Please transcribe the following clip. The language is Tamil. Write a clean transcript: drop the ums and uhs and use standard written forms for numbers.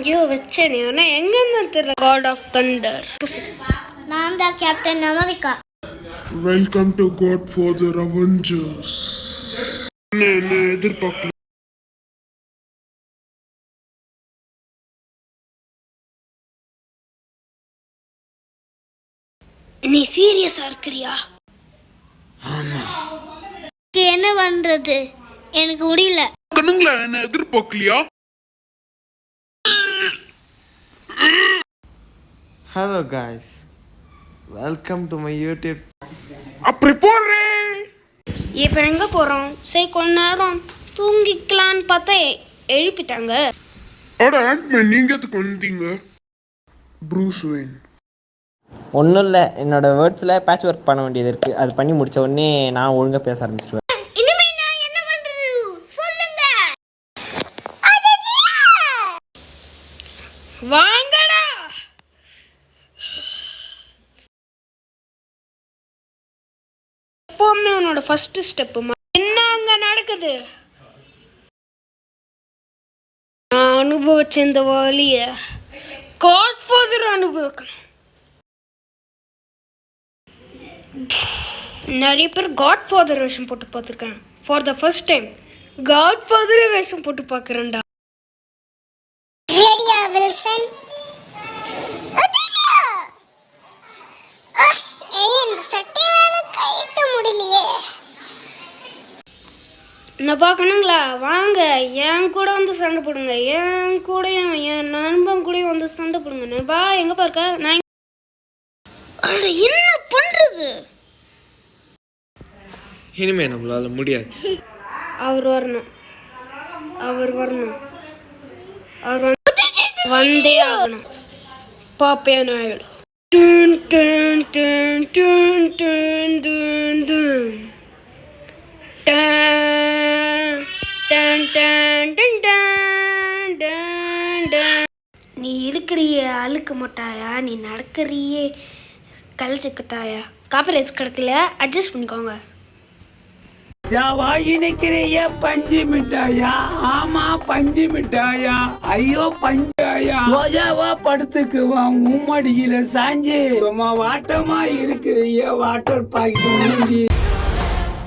எங்கேயோ வச்சேனே ஆனா எங்கன்னு தெரியல. God of thunder. நான் தான் Captain America. Welcome to godfather Avengers. என்ன எதிர்பார்க்கல. நீ சீரியஸா இருக்கிறியா? என்ன பண்றது, எனக்கு முடியல. கண்ணுங்களா என்ன எதிர்பார்க்கலையா? Hello guys, welcome to my YouTube. அப்படி போறே. இப்போ எங்க போறோம்? சரி கொஞ்ச நேரம் தூங்கிக்கலான்னு பார்த்தா எழுப்பிட்டாங்க. அட ஆண்ட்மேன், நீங்க எதுக்கு வந்தீங்க? Bruce vein. ஒன்றும் இல்லை, என்னோட வேர்ட்ஸில் பேட்ச் ஒர்க் பண்ண வேண்டியது இருக்குது. அது பண்ணி முடித்த உடனே நான் ஒழுங்காக பேச ஆரம்பிச்சிடுவேன். இனிமே நான் என்ன பண்றது சொல்லுங்க. வாங்கடா. எப்பவுமே உன்னோட ஃபர்ஸ்ட் ஸ்டெப் என்ன அங்க நடக்குது? நான் அனுபவிச்ச இந்த வழிய காட் ஃபாதர் அனுபவிக்கணும். நிறைய பேர் காட் ஃபாதர் வேஷம் போட்டு பார்த்துருக்கேன். For the first time god ஃபாதரே வேஷம் போட்டு பார்க்குறேன்டா. ரெடியா வில்சன்? நான் பார்க்கணுங்களா? வாங்க என் கூட வந்து சண்டை போடுங்க. என் கூடயும் என் நண்பன் கூடயும் வந்து சண்டை போடுங்க. நண்பா எங்கே பார்க்க? நான் என்ன பண்ணுறது? இனிமே நம்மளால முடியாது. அவர் வரணும், அவர் வரணும், அவர் வந்தே ஆகணும். பாப்பேன் ஆயிடும். டுன் டுன் டுன் டுன் டுன் டுன் டுன் டன் டன் டன் டன் டன் டன் டன். நீ இருக்கிறியே அழுக்க மாட்டாயா? நீ நடக்கிறியே கழிச்சுக்கிட்டாயா? காப்பிரைட்ஸ் கிடைக்கல, அட்ஜஸ்ட் பண்ணிக்கோங்க. வாங்கி நிக்கிறிய பஞ்சு மிட்டாயா? ஆமா பஞ்சு மிட்டாயா. ஐயோ பஞ்சாயா. ரோஜாவா படுத்துக்குவான் உம்மடியில சாஞ்சு சும்மா வாட்டமா இருக்கிறிய வாட்டர் பாக்கெட்.